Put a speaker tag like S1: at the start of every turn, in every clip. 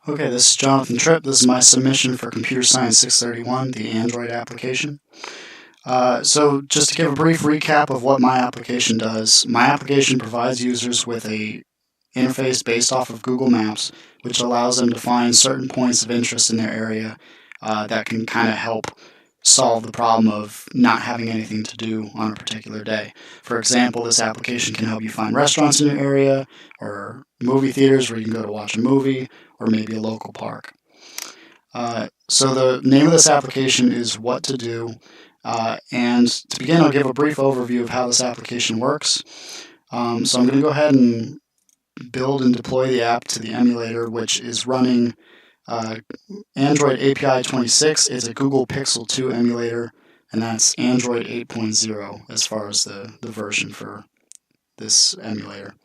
S1: Okay, this is Jonathan Tripp. This is my submission for Computer Science 631, the Android application. So just to give a brief recap of what my application does, my application provides users with a interface based off of Google Maps, which allows them to find certain points of interest in their area that can kind of help solve the problem of not having anything to do on a particular day. For example, this application can help you find restaurants in your area, or movie theaters where you can go to watch a movie, or maybe a local park. So the name of this application is WhatToDo, and to begin, I'll give a brief overview of how this application works. So I'm going to go ahead and build and deploy the app to the emulator, which is running Android API 26. It's a Google Pixel 2 emulator, and that's Android 8.0 as far as the version for this emulator.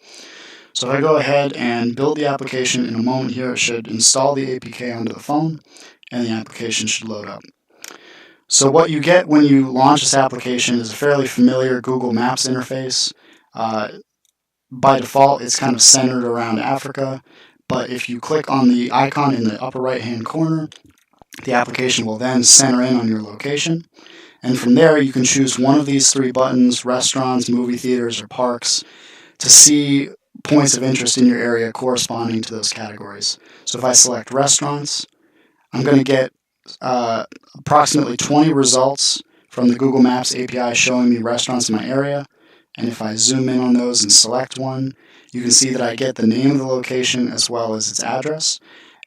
S1: So if I go ahead and build the application in a moment here, it should install the APK onto the phone, and the application should load up. So what you get when you launch this application is a fairly familiar Google Maps interface. By default, it's kind of centered around Africa, but if you click on the icon in the upper right-hand corner, the application will then center in on your location. And from there, you can choose one of these three buttons, restaurants, movie theaters, or parks, to see points of interest in your area corresponding to those categories. So if I select restaurants, I'm going to get approximately 20 results from the Google Maps API showing me restaurants in my area. And if I zoom in on those and select one, you can see that I get the name of the location as well as its address.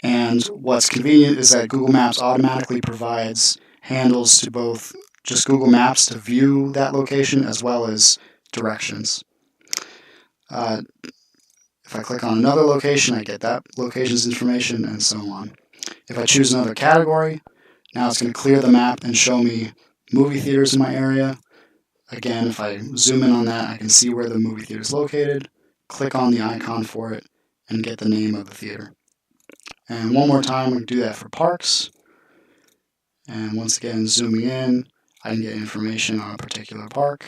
S1: And what's convenient is that Google Maps automatically provides handles to both just Google Maps to view that location as well as directions. If I click on another location, I get that location's information, and so on. If I choose another category, now it's going to clear the map and show me movie theaters in my area. Again, if I zoom in on that, I can see where the movie theater is located, click on the icon for it, and get the name of the theater. And one more time, we can do that for parks. And once again, zooming in, I can get information on a particular park.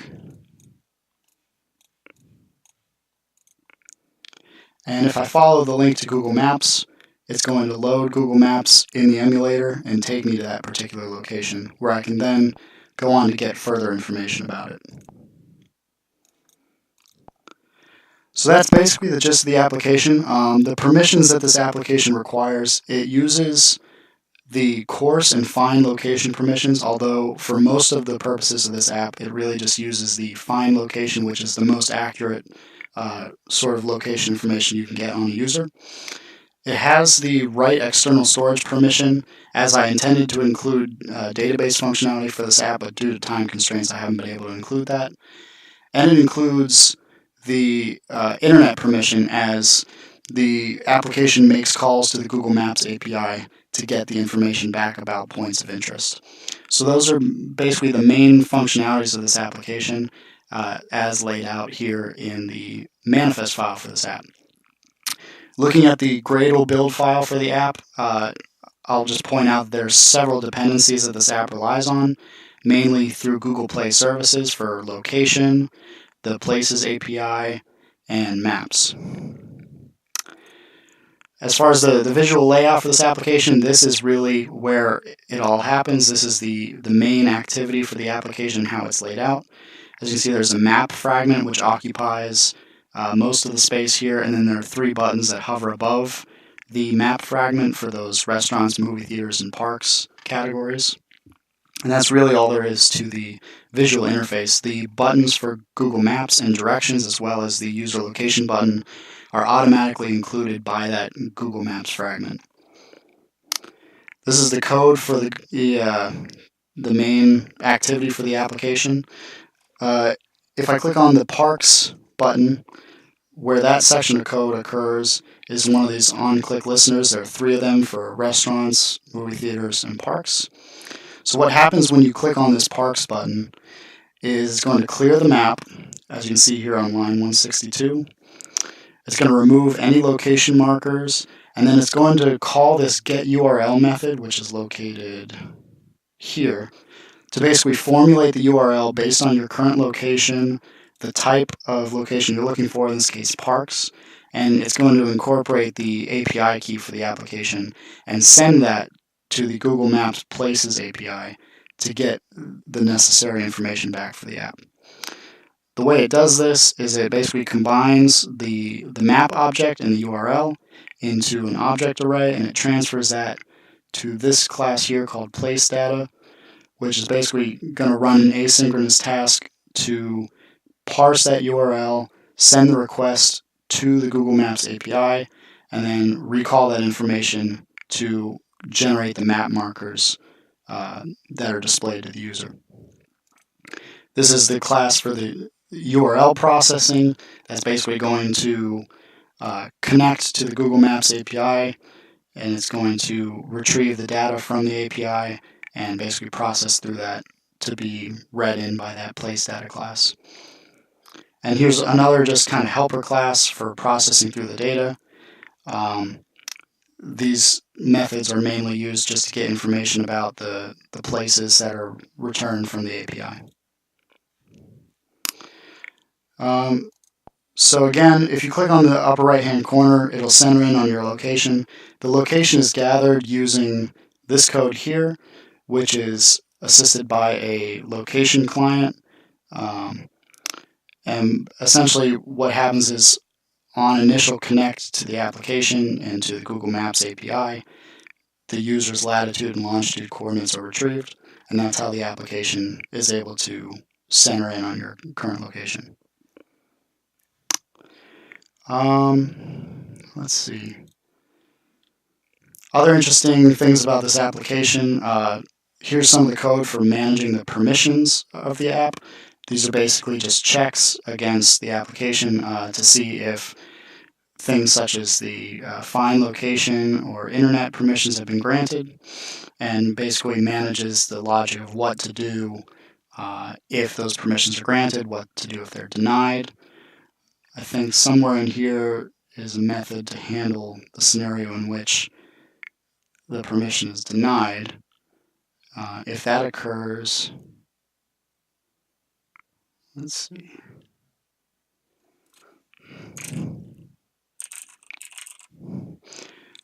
S1: And if I follow the link to Google Maps, it's going to load Google Maps in the emulator and take me to that particular location, where I can then go on to get further information about it. So that's basically the gist of the application. The permissions that this application requires, it uses the coarse and fine location permissions, although for most of the purposes of this app, it really just uses the fine location, which is the most accurate sort of location information you can get on a user. It has the right external storage permission, as I intended to include database functionality for this app, but due to time constraints, I haven't been able to include that. And it includes the internet permission, as the application makes calls to the Google Maps API to get the information back about points of interest. So those are basically the main functionalities of this application as laid out here in the manifest file for this app. Looking at the Gradle build file for the app, I'll just point out that there's several dependencies that this app relies on, mainly through Google Play services for location, the Places API, and Maps. As far as the visual layout for this application, this is really where it all happens. This is the main activity for the application, how it's laid out. As you can see, there's a map fragment which occupies most of the space here, and then there are three buttons that hover above the map fragment for those restaurants, movie theaters, and parks categories. And that's really all there is to the visual interface. The buttons for Google Maps and directions, as well as the user location button, are automatically included by that Google Maps fragment. This is the code for the main activity for the application. If I click on the Parks button, where that section of code occurs is one of these on-click listeners. There are three of them for restaurants, movie theaters, and parks. So what happens when you click on this Parks button is it's going to clear the map, as you can see here on line 162. It's going to remove any location markers, and then it's going to call this getURL method, which is located here, to basically formulate the URL based on your current location, the type of location you're looking for, in this case parks, and it's going to incorporate the API key for the application and send that to the Google Maps Places API to get the necessary information back for the app. The way it does this is it basically combines the map object and the URL into an object array, and it transfers that to this class here called placeData, which is basically going to run an asynchronous task to parse that URL, send the request to the Google Maps API, and then recall that information to generate the map markers that are displayed to the user. This is the class for the URL processing that's basically going to connect to the Google Maps API, and it's going to retrieve the data from the API and basically process through that to be read in by that placeData class. And here's another just kind of helper class for processing through the data. These methods are mainly used just to get information about the places that are returned from the API. So again, if you click on the upper right-hand corner, it'll center in on your location. The location is gathered using this code here, which is assisted by a location client. And essentially what happens is on initial connect to the application and to the Google Maps API, the user's latitude and longitude coordinates are retrieved, and that's how the application is able to center in on your current location. Let's see. Other interesting things about this application, here's some of the code for managing the permissions of the app. These are basically just checks against the application to see if things such as the find location or internet permissions have been granted, and basically manages the logic of what to do if those permissions are granted, what to do if they're denied. I think somewhere in here is a method to handle the scenario in which the permission is denied. If that occurs, let's see.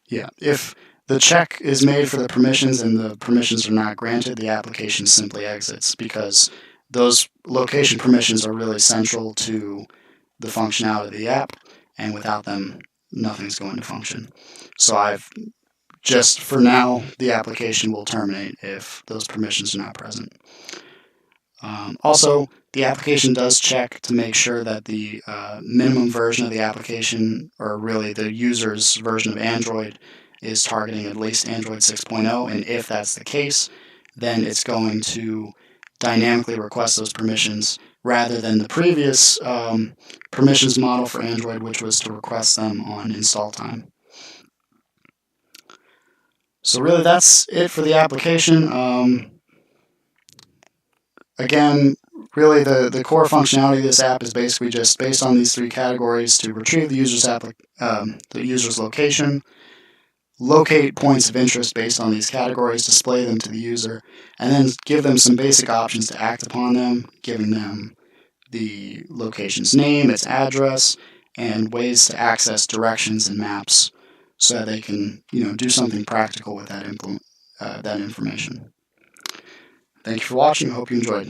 S1: Yeah, if the check is made for the permissions and the permissions are not granted, the application simply exits, because those location permissions are really central to the functionality of the app, and without them, nothing's going to function. So I've just, for now, the application will terminate if those permissions are not present. Also, the application does check to make sure that the minimum version of the application, or really the user's version of Android, is targeting at least Android 6.0, and if that's the case, then it's going to dynamically request those permissions rather than the previous permissions model for Android, which was to request them on install time. So really that's it for the application. Again, really the core functionality of this app is basically just based on these three categories: to retrieve the user's location, locate points of interest based on these categories, display them to the user, and then give them some basic options to act upon them, giving them the location's name, its address, and ways to access directions and maps so that they can, do something practical with that information. Thank you for watching. I hope you enjoyed.